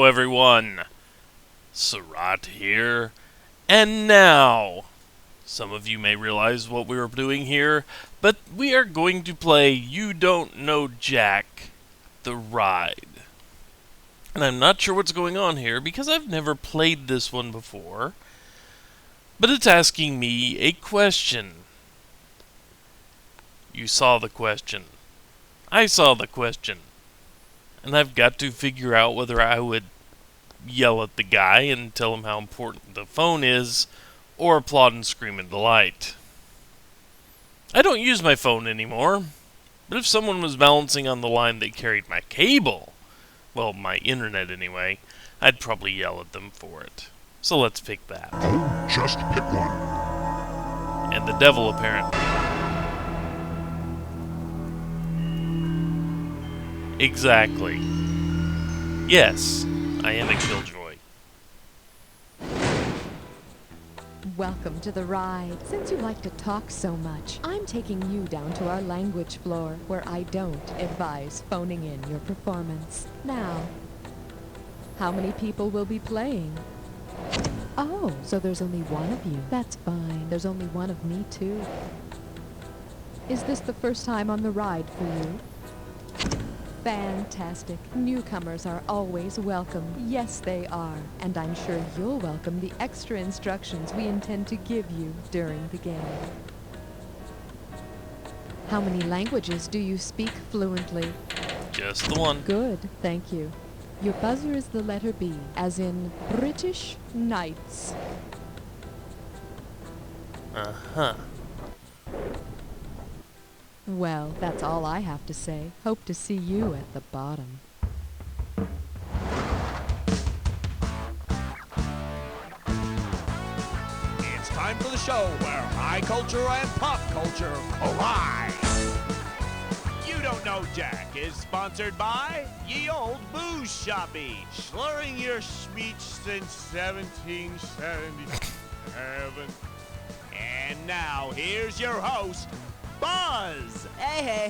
everyone. Surat here. And now, some of you may realize what we were doing here, but we are going to play You Don't Know Jack, the Ride. And I'm not sure what's going on here because I've never played this one before, but it's asking me a question. You saw the question. I saw the question. And I've got to figure out whether I would yell at the guy and tell him how important the phone is, or applaud and scream in delight. I don't use my phone anymore, but if someone was balancing on the line that carried my cable, well, my internet anyway, I'd probably yell at them for it. So let's pick that. Oh, just pick one. And the devil, apparently. Exactly. Yes, I am a killjoy. Welcome to the ride. Since you like to talk so much, I'm taking you down to our language floor, where I don't advise phoning in your performance. Now, how many people will be playing? Oh, so there's only one of you. That's fine. There's only one of me, too. Is this the first time on the ride for you? Fantastic. Newcomers are always welcome. Yes, they are. And I'm sure you'll welcome the extra instructions we intend to give you during the game. How many languages do you speak fluently? Just the one. Good, thank you. Your buzzer is the letter B, as in British Knights. Uh-huh. Well, that's all I have to say. Hope to see you at the bottom. It's time for the show where high culture and pop culture collide. You Don't Know Jack is sponsored by Ye Old Booze Shoppy, slurring your speech since 1777. And now, here's your host, Buzz. Hey,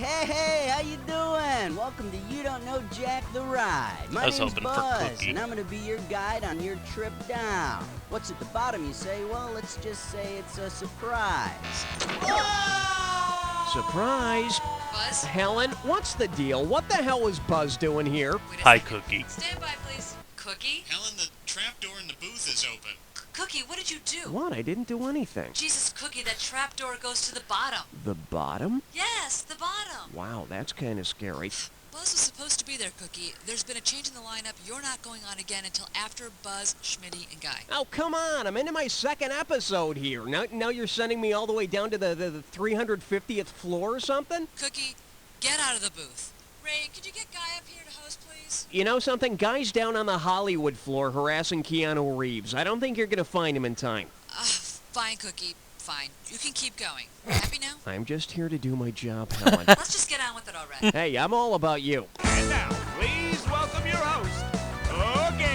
how you doing? Welcome to You Don't Know Jack the Ride. My name's Buzz, and I'm going to be your guide on your trip down. What's at the bottom, you say? Well, let's just say it's a surprise. Whoa! Surprise? Buzz? Helen, what's the deal? What the hell is Buzz doing here? Hi, Cookie. Stand by, please. Cookie? Helen, the trap door in the booth is open. Cookie, what did you do? What? I didn't do anything. Jesus, Cookie, that trap door goes to the bottom. The bottom? Yes, the bottom. Wow, that's kind of scary. Buzz was supposed to be there, Cookie. There's been a change in the lineup. You're not going on again until after Buzz, Schmitty, and Guy. Oh, come on. I'm into my second episode here. Now you're sending me all the way down to the 350th floor or something? Cookie, get out of the booth. Ray, could you get Guy up here to host, please? You know something? Guy's down on the Hollywood floor harassing Keanu Reeves. I don't think you're going to find him in time. Fine, Cookie. Fine. You can keep going. Happy now? I'm just here to do my job, Helen. Let's just get on with it already. Hey, I'm all about you. And now, please welcome your host, Cookie.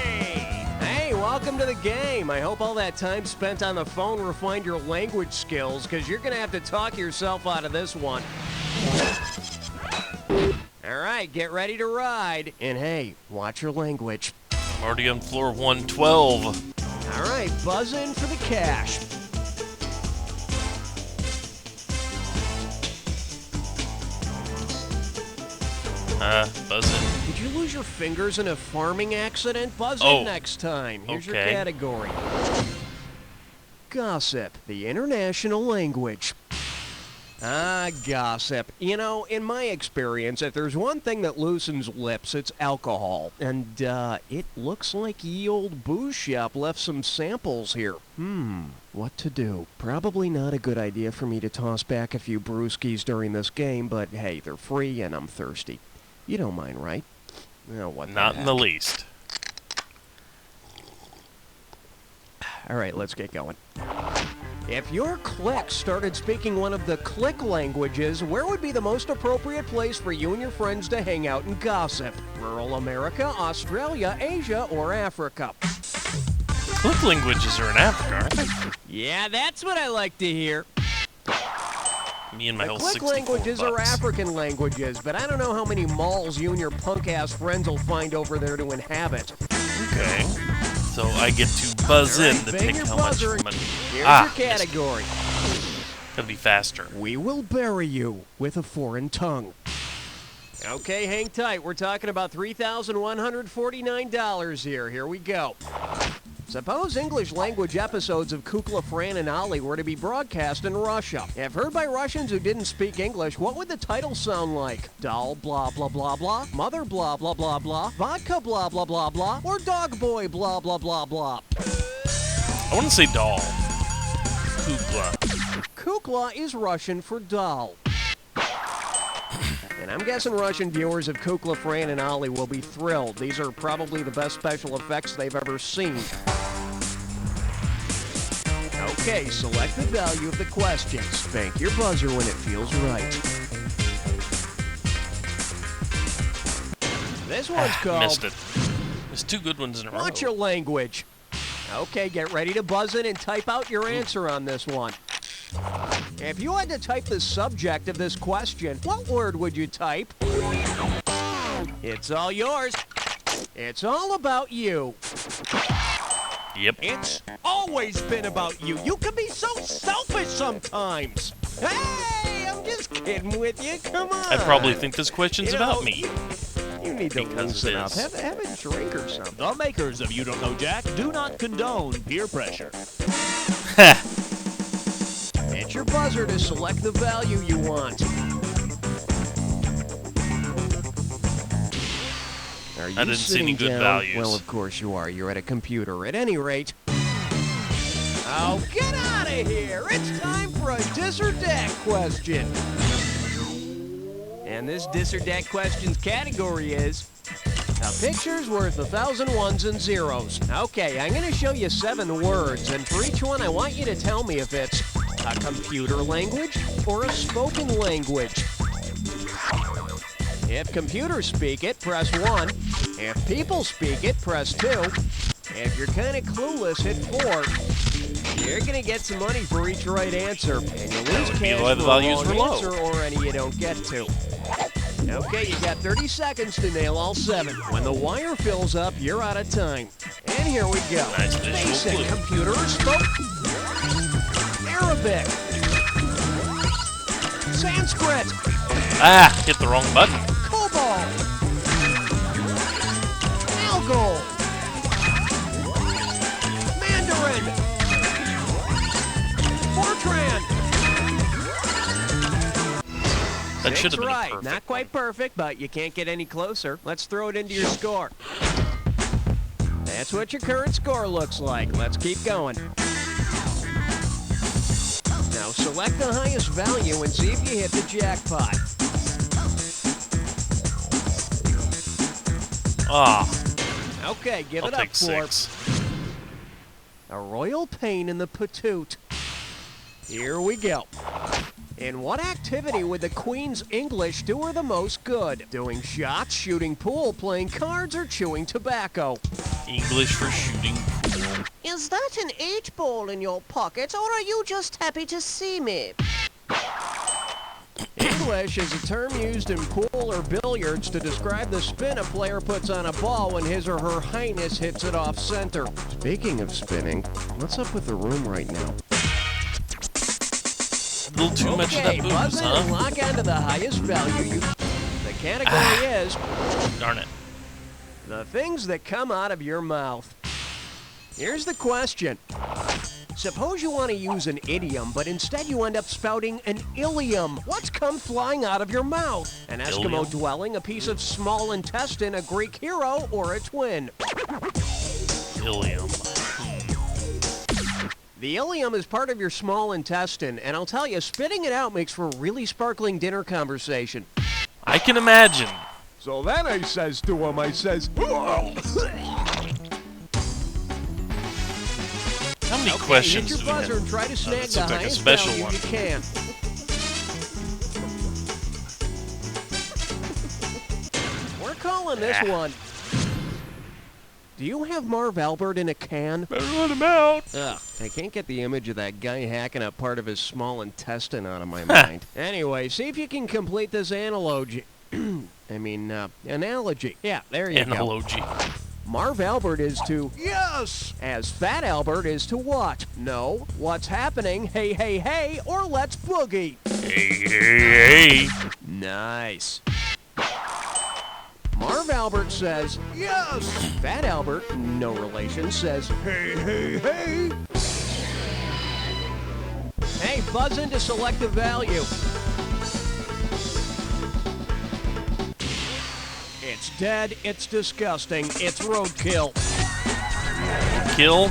Hey, welcome to the game. I hope all that time spent on the phone refined your language skills, because you're going to have to talk yourself out of this one. All right, get ready to ride. And hey, watch your language. I'm already on floor 112. All right, buzz in for the cash. Buzz in. Did you lose your fingers in a farming accident? Buzz in next time. Here's your category. Gossip, the international language. Gossip. You know, in my experience, if there's one thing that loosens lips, it's alcohol. And, it looks like Ye Old Booze Shop left some samples here. What to do? Probably not a good idea for me to toss back a few brewskis during this game, but hey, they're free and I'm thirsty. You don't mind, right? Oh, what the Not in heck? the least. All right, let's get going. If your clique started speaking one of the clique languages, where would be the most appropriate place for you and your friends to hang out and gossip? Rural America, Australia, Asia, or Africa? Click languages are in Africa, aren't they? Yeah, that's what I like to hear. Me and my whole Click 64 languages bucks. are African languages, but I don't know how many malls you and your punk-ass friends will find over there to inhabit. Okay. So I get to buzz in to bang pick your how much buzzer. money. Here's Ah, your category. gotta be faster. We will bury you with a foreign tongue. Okay, hang tight. We're talking about $3,149 here. Here we go. Suppose English language episodes of Kukla, Fran, and Ollie were to be broadcast in Russia. If heard by Russians who didn't speak English, what would the title sound like? Doll blah blah blah blah, mother blah blah blah blah, vodka blah blah blah blah, or dog boy blah blah blah blah? I want to say doll. Kukla. Kukla is Russian for doll. And I'm guessing Russian viewers of Kukla, Fran, and Ollie will be thrilled. These are probably the best special effects they've ever seen. Okay, select the value of the question. Spank your buzzer when it feels right. This one's called... Missed it. There's two good ones in a row. Watch your language. Okay, get ready to buzz in and type out your answer on this one. If you had to type the subject of this question, what word would you type? It's all yours. It's all about you. Yep. It's always been about you. You can be so selfish sometimes. Hey, I'm just kidding with you. Come on. I probably think this question's about me. You need to Because loosen it up. is. Have a drink or something. The makers of You Don't Know Jack do not condone peer pressure. It's your buzzer to select the value you want. Are you I didn't see any sitting good down? values. Well, of course you are. You're at a computer. At any rate... Oh, get out of here! It's time for a Dissertat question. And this Dissertat questions category is... A picture's worth 1,000 ones and zeros. Okay, I'm going to show you 7 words, and for each one I want you to tell me if it's a computer language or a spoken language. If computers speak it, press 1. If people speak it, press 2. If you're kind of clueless, hit 4. You're going to get some money for each right answer, and you lose would be cash why for the a values wrong were low. answer or any you don't get to. Okay, you got 30 seconds to nail all 7. When the wire fills up, you're out of time. And here we go. Nice visual Basic clue. computer spoke. Arabic. Sanskrit. Ah, hit the wrong button. Cobalt. Algol. Mandarin. Fortran. That should have been right. a perfect. Not quite perfect, but you can't get any closer. Let's throw it into your score. That's what your current score looks like. Let's keep going. Now select the highest value and see if you hit the jackpot. Ah, Okay, give I'll it up take for 6. a royal pain in the patoot. Here we go. In what activity would the Queen's English do her the most good? Doing shots, shooting pool, playing cards, or chewing tobacco? English for shooting pool. Is that an 8-ball in your pocket, or are you just happy to see me? English is a term used in pool or billiards to describe the spin a player puts on a ball when his or her highness hits it off center. Speaking of spinning, what's up with the room right now? A little too much of that booze, buzz in and huh? lock onto the highest value you... The category is Darn it. the things that come out of your mouth. Here's the question. Suppose you want to use an idiom, but instead you end up spouting an ilium. What's come flying out of your mouth? An Eskimo Ilium? dwelling, a piece of small intestine, a Greek hero, or a twin? Ilium. The ilium is part of your small intestine, and I'll tell you, spitting it out makes for a really sparkling dinner conversation. I can imagine. So then I says to him, How many questions hit do your we buzzer have? and try to snag this the looks like a highest special value one. you can. We're calling this one. Do you have Marv Albert in a can? Better run him out. Ugh, I can't get the image of that guy hacking up part of his small intestine out of my mind. Anyway, see if you can complete this analogy. Analogy. Yeah, there you go. Analogy. Marv Albert is to Yes! as Fat Albert is to what? No, what's happening, hey, hey, hey, or let's boogie. Hey, hey, hey. Nice. Marv Albert says, Yes! Fat Albert, no relation, says, Hey, hey, hey! hey, buzz in to select the value. It's dead, it's disgusting, it's roadkill. Kill.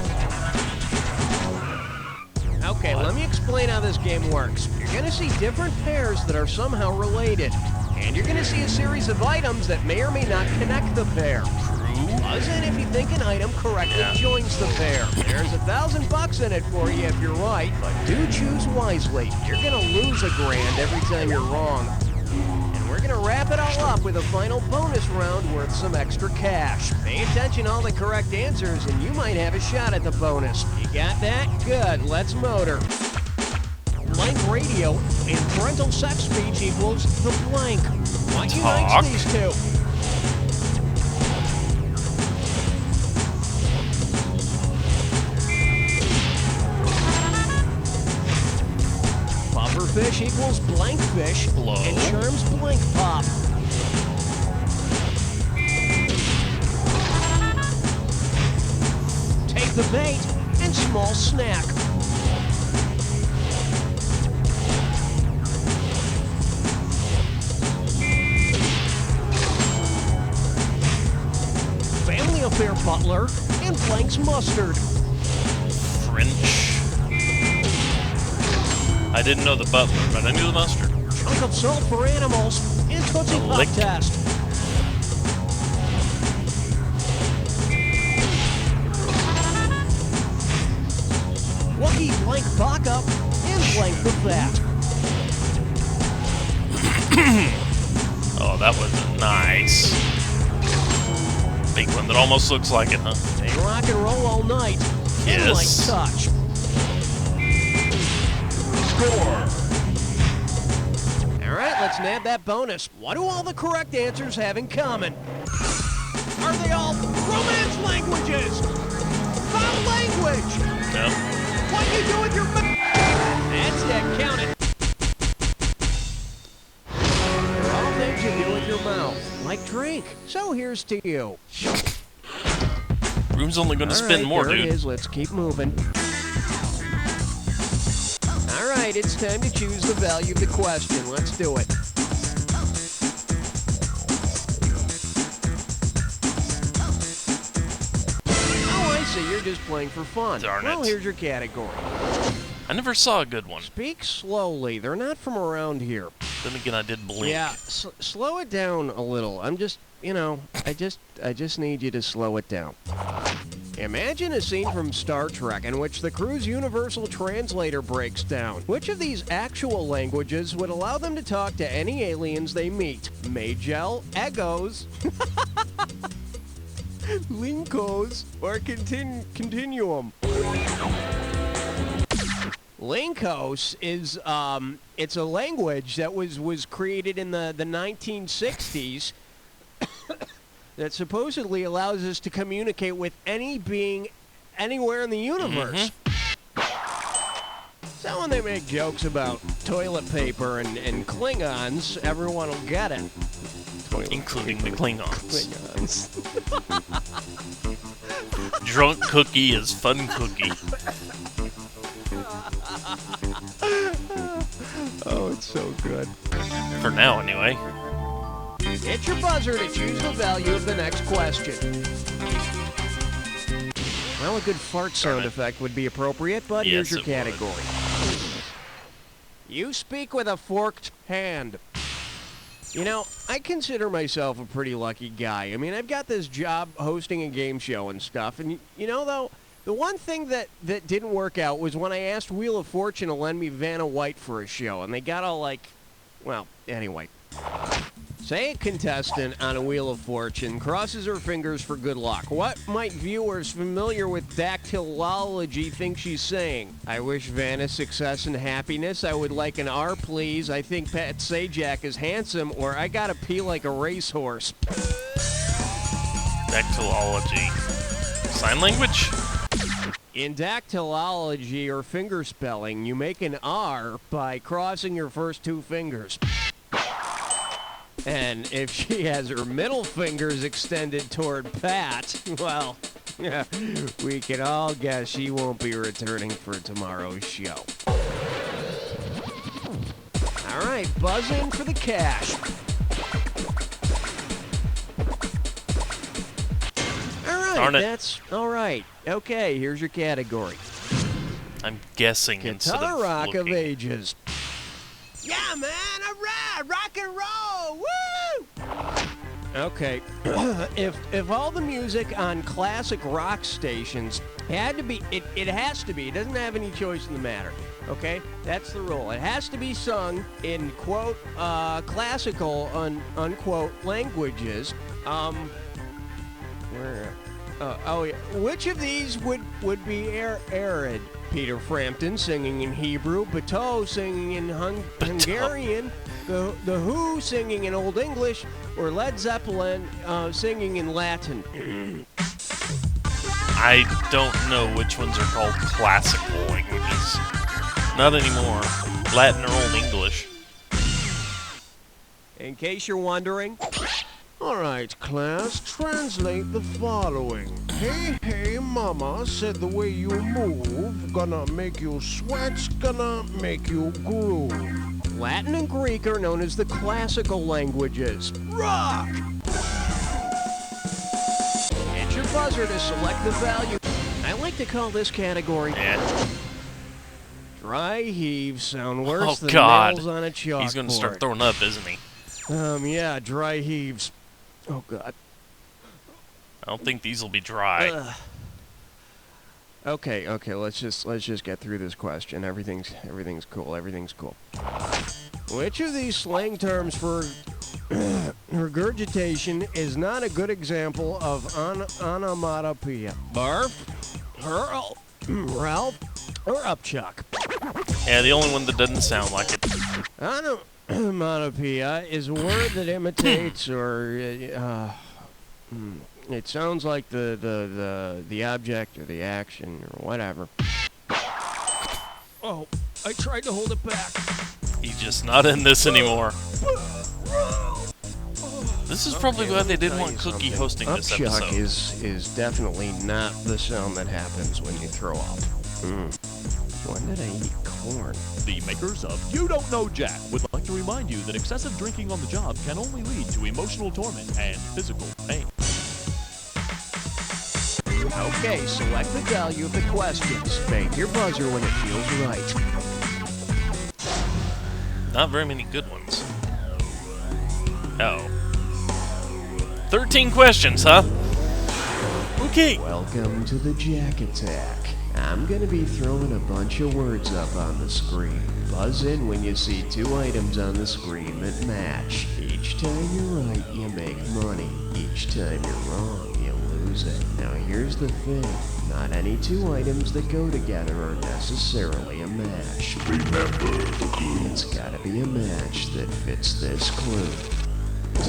Okay, let me explain how this game works. You're going to see different pairs that are somehow related. And you're going to see a series of items that may or may not connect the pair. Buzz in if you think an item correctly joins the pair. There's $1,000 in it for you if you're right, but do choose wisely. You're going to lose $1,000 every time you're wrong. And we're going to wrap it all up with a final bonus round worth some extra cash. Pay attention to all the correct answers and you might have a shot at the bonus. You got that? Good. Let's motor. Blank radio and parental sex speech equals the blank. What unites these two? Pufferfish equals blank fish Blow. and charms blank pop. Take the bait and small snack. Family affair butler and Blank's mustard. French. I didn't know the butler, but I knew the mustard. Chunk of salt for animals and Tootsie Pop Lick. test. Wookie blank backup and blank the fat. Oh, that was nice. Big one that almost looks like it, huh? They rock and roll all night. And like Yes. touch. Score! All right, let's nab that bonus. What do all the correct answers have in common? Are they all Romance languages? Foul language? No. What do you do with your mouth? That's it, count it. They're all things you do with your mouth, like drink. So here's to you. Room's only going to All spin right, more, there dude. it is. Let's keep moving. All right, it's time to choose the value of the question. Let's do it. Oh, I see. You're just playing for fun. Darn Well, it. here's your category. I never saw a good one. Speak slowly. They're not from around here. Then again, I did blink. Yeah, slow it down a little. I'm just, I just need you to slow it down. Imagine a scene from Star Trek in which the crew's universal translator breaks down. Which of these actual languages would allow them to talk to any aliens they meet? Magel, Egos, Linkos, or Continuum? Linkos is it's a language that was created in the 1960s that supposedly allows us to communicate with any being anywhere in the universe. So when they make jokes about toilet paper and Klingons, everyone will get it. Including the Klingons. Klingons. Drunk cookie is fun cookie. Oh, it's so good. For now, anyway. Hit your buzzer to choose the value of the next question. Well, a good fart sound effect would be appropriate, but Yes, here's your it would. category. You speak with a forked hand. You know, I consider myself a pretty lucky guy. I mean, I've got this job hosting a game show and stuff, and though, the one thing that didn't work out was when I asked Wheel of Fortune to lend me Vanna White for a show, and they got all like, well, anyway. Say a contestant on a Wheel of Fortune crosses her fingers for good luck. What might viewers familiar with dactylology think she's saying? I wish Vanna success and happiness. I would like an R, please. I think Pat Sajak is handsome, or I gotta pee like a racehorse. Dactylology. Sign language? In dactylology or fingerspelling, you make an R by crossing your first two fingers. And if she has her middle fingers extended toward Pat, well, yeah, we can all guess she won't be returning for tomorrow's show. All right, buzz in for the cash. Darn it. That's all right. Okay, here's your category. I'm guessing instead Guitar of rock looking. of ages. Yeah, man, all right, rock and roll, woo! Okay, if all the music on classic rock stations had to be, it has to be, it doesn't have any choice in the matter, okay? That's the rule. It has to be sung in, quote, classical, unquote, languages. Where? Oh, yeah. Which of these would be arid? Peter Frampton singing in Hebrew, Bateau singing in Hungarian, the Who singing in Old English, or Led Zeppelin singing in Latin. I don't know which ones are called classical languages. Not anymore. Latin or Old English. In case you're wondering. All right, class, translate the following. Hey, hey, mama said the way you move, gonna make you sweat, gonna make you groove. Latin and Greek are known as the classical languages. Rock! Hit your buzzer to select the value. I like to call this category dry heaves sound worse than nails on a chalkboard. He's gonna start throwing up, isn't he? Yeah, dry heaves. Oh, God. I don't think these will be dry. Okay, let's just get through this question. Everything's cool. Which of these slang terms for regurgitation is not a good example of onomatopoeia? Barf, hurl, ralph, or upchuck? Yeah, the only one that doesn't sound like it. Onomatopoeia is a word that imitates or it sounds like the object or the action or whatever. Oh, I tried to hold it back. He's just not in this anymore. This is probably why they didn't want Cookie hosting this Upchuck episode. is definitely not the sound that happens when you throw up. When did I eat corn? The makers of You Don't Know Jack would like to remind you that excessive drinking on the job can only lead to emotional torment and physical pain. Okay, select the value of the questions. Spank your buzzer when it feels right. Not very many good ones. Oh. 13 questions, huh? Okay. Welcome to the Jack Attack. I'm gonna be throwing a bunch of words up on the screen. Buzz in when you see two items on the screen that match. Each time you're right, you make money. Each time you're wrong, you lose it. Now here's the thing. Not any two items that go together are necessarily a match. Remember the clue. It's gotta be a match that fits this clue.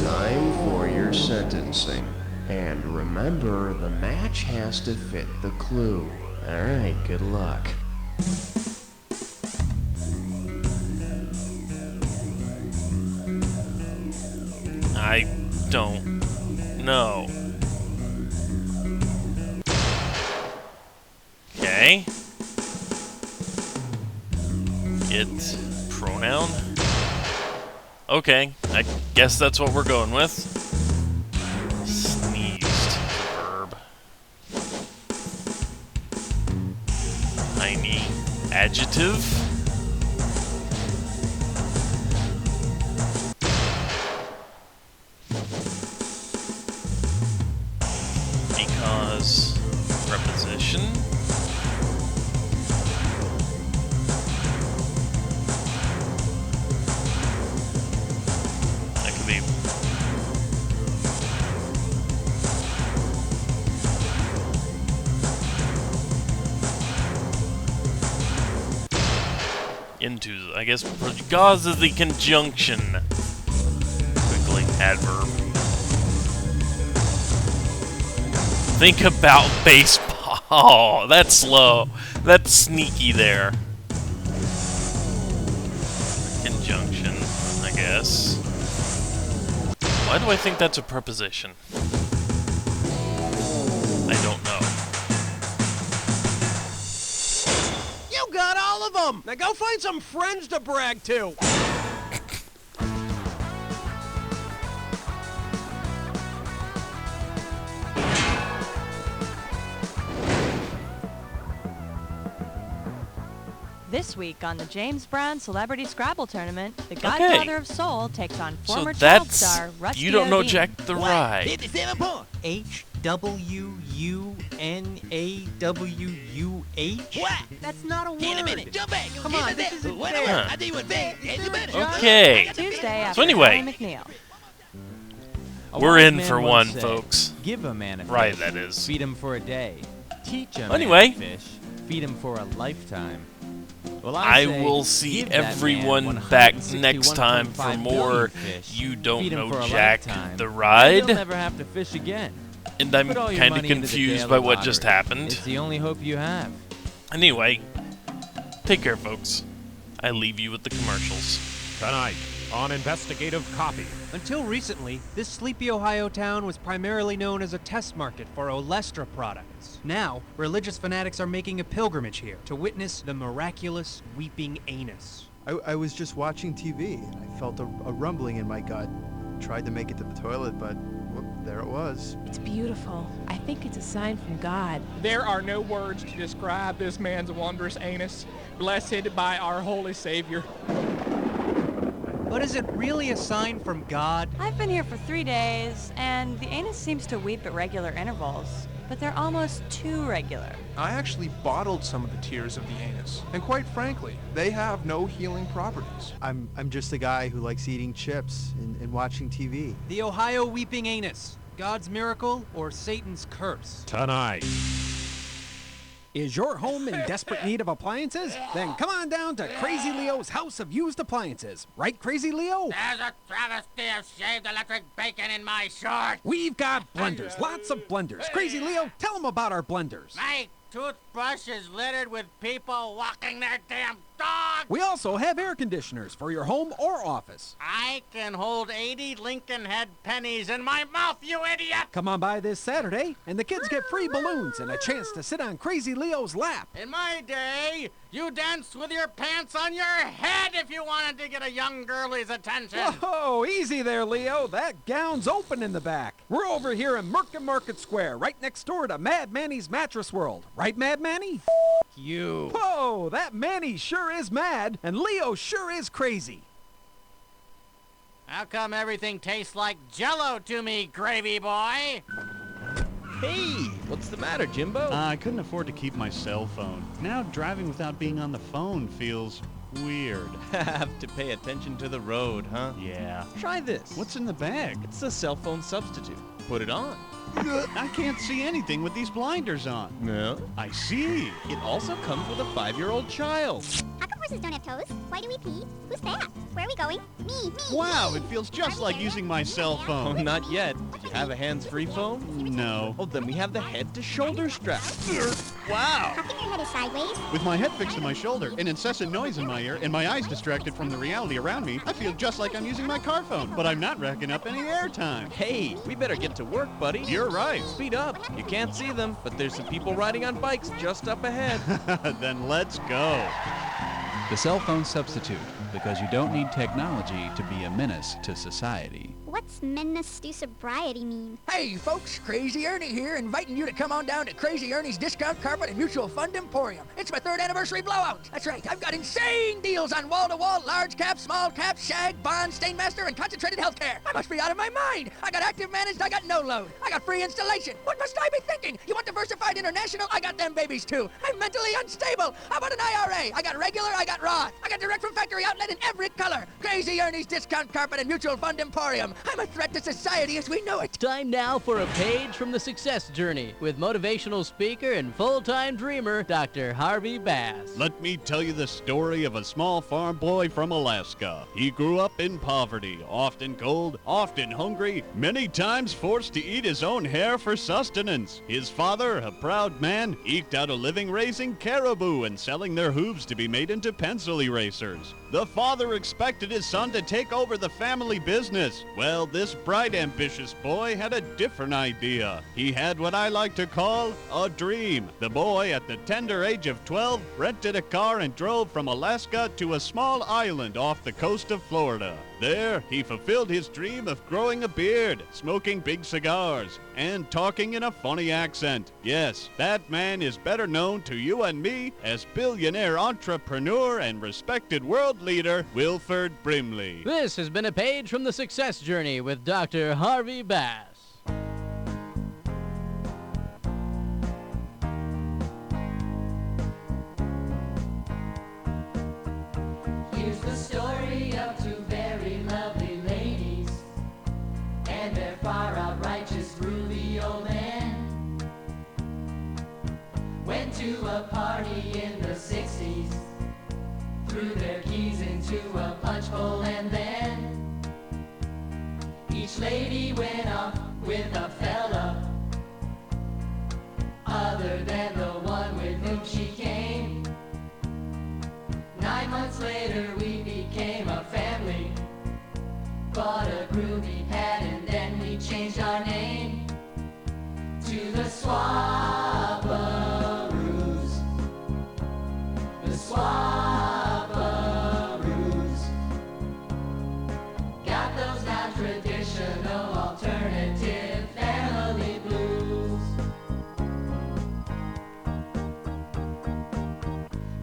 Time for your sentencing. And remember, the match has to fit the clue. Alright, good luck. I don't know. Okay. Get pronoun. Okay, I guess that's what we're going with. Sneezed. Verb. Tiny. Adjective. Because. Preposition. That could be. Into, I guess, because of the conjunction. Quickly, adverb. Think about baseball. Oh, that's slow. That's sneaky there. Conjunction, I guess. Why do I think that's a preposition? I don't know. You got all of them! Now go find some friends to brag to! This week on the James Brown Celebrity Scrabble Tournament, the Godfather of Soul takes on former so child that's star Rusty You Don't Know O'Dean. Jack the Ride. HWUNAWUH? That's not a word. Jump back. Come on, this isn't Huh. fair. I do it big. Okay. Tuesday after So anyway, Johnny McNeil. we're in for one, folks. Give a man a Right, fish, that is. feed him for a day. Teach a Anyway. man to fish, feed him for a lifetime. Well, I say, will see give that man everyone back 161.5 next time for more billion fish, You Don't feed him Know for a Jack lifetime, the and Ride. You'll never have to fish again. And I'm Put all your kind of money into the confused daily by what just lottery. happened. It's the only hope you have. Anyway, take care, folks. I leave you with the commercials. Tonight on Investigative Copy. Until recently, this sleepy Ohio town was primarily known as a test market for Olestra products. Now, religious fanatics are making a pilgrimage here to witness the miraculous weeping anus. I was just watching TV and I felt a rumbling in my gut. Tried to make it to the toilet, but whoop, there it was. It's beautiful. I think it's a sign from God. There are no words to describe this man's wondrous anus, blessed by our holy Savior. But is it really a sign from God? I've been here for 3 days, and the anus seems to weep at regular intervals, but they're almost too regular. I actually bottled some of the tears of the anus, and quite frankly, they have no healing properties. I'm just a guy who likes eating chips and watching TV. The Ohio weeping anus. God's miracle or Satan's curse? Tonight. Is your home in desperate need of appliances? Then come on down to Crazy Leo's House of Used Appliances. Right, Crazy Leo? There's a travesty of shaved electric bacon in my shorts. We've got blenders, lots of blenders. Crazy Leo, tell them about our blenders. My toothbrush is littered with people walking their damn dog. We also have air conditioners for your home or office. I can hold 80 Lincoln Head pennies in my mouth, you idiot! Come on by this Saturday, and the kids get free balloons and a chance to sit on Crazy Leo's lap. In my day, you danced with your pants on your head if you wanted to get a young girlie's attention. Whoa, easy there, Leo. That gown's open in the back. We're over here in Merkin Market Square, right next door to Mad Manny's Mattress World. Right, Mad Manny? You. Whoa, that Manny sure is mad, and Leo sure is crazy. How come everything tastes like Jell-O to me, gravy boy? Hey, what's the matter, Jimbo? I couldn't afford to keep my cell phone. Now driving without being on the phone feels weird. Have to pay attention to the road, huh? Yeah. Try this. What's in the bag? It's a cell phone substitute. Put it on. I can't see anything with these blinders on. No? I see. It also comes with a 5-year-old child. How come horses don't have toes? Why do we pee? Who's that? Where are we going? Me. Wow, it feels just like using my cell Oh, phone. not yet. Do you have a hands-free phone? No. Oh, then we have the head-to-shoulder strap. Wow. How come your head is sideways? With my head fixed to my shoulder, an incessant noise in my ear, and my eyes distracted from the reality around me, I feel just like I'm using my car phone, but I'm not racking up any airtime. Hey, we better get to work, buddy. You're right. Speed up. You can't see them, but there's some people riding on bikes just up ahead. Then let's go. The cell phone substitute, because you don't need technology to be a menace to society. What's menace to sobriety mean? Hey folks, Crazy Ernie here, inviting you to come on down to Crazy Ernie's Discount Carpet and Mutual Fund Emporium. It's my 3rd anniversary blowout. That's right, I've got insane deals on wall-to-wall, large cap, small cap, shag, bond, Stainmaster, and concentrated healthcare. I must be out of my mind. I got active managed, I got no load. I got free installation. What must I be thinking? You want diversified international? I got them babies too. I'm mentally unstable. How about an IRA? I got regular, I got Roth. I got direct from factory outlet in every color. Crazy Ernie's Discount Carpet and Mutual Fund Emporium. I'm a threat to society as we know it. Time now for a page from the success journey with motivational speaker and full-time dreamer, Dr. Harvey Bass. Let me tell you the story of a small farm boy from Alaska. He grew up in poverty, often cold, often hungry, many times forced to eat his own hair for sustenance. His father, a proud man, eked out a living raising caribou and selling their hooves to be made into pencil erasers. The father expected his son to take over the family business. Well, this bright, ambitious boy had a different idea. He had what I like to call a dream. The boy, at the tender age of 12, rented a car and drove from Alaska to a small island off the coast of Florida. There, he fulfilled his dream of growing a beard, smoking big cigars, and talking in a funny accent. Yes, that man is better known to you and me as billionaire entrepreneur and respected world leader Wilford Brimley. This has been a page from the success journey with Dr. Harvey Bass. Here's the story of two very lovely ladies and their far out righteous groovy old man. Went to a party in the 60s, threw their keys into a punch bowl, and then each lady went off with a fella other than the one with whom she came. 9 months later we became a family, bought a groovy pad, and then we changed our name to the Swabbaroos. The Swabbaroos. Got those non-traditional alternative family blues.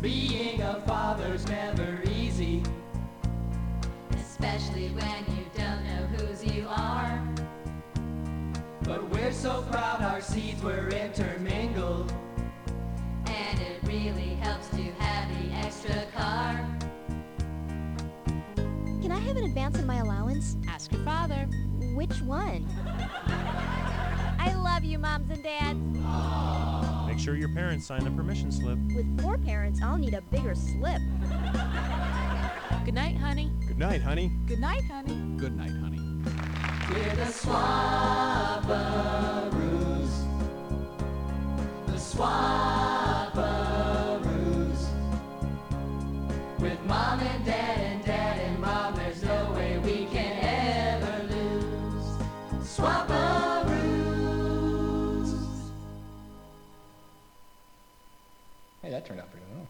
Being a father's never easy, especially when you don't know whose you are. But we're so proud our seeds were intermingled, and it really helps to have the extra car. Can I have an advance on my allowance? Ask your father. Which one? I love you, moms and dads. Make sure your parents sign the permission slip. With 4 parents, I'll need a bigger slip. Good night, honey. Good night, honey. Good night, honey. Good night, honey. We're the Swabbaroos. The Swabbaroos. With mom and dad and mom, there's no way we can ever lose. Swabbaroos. Hey, that turned out pretty well.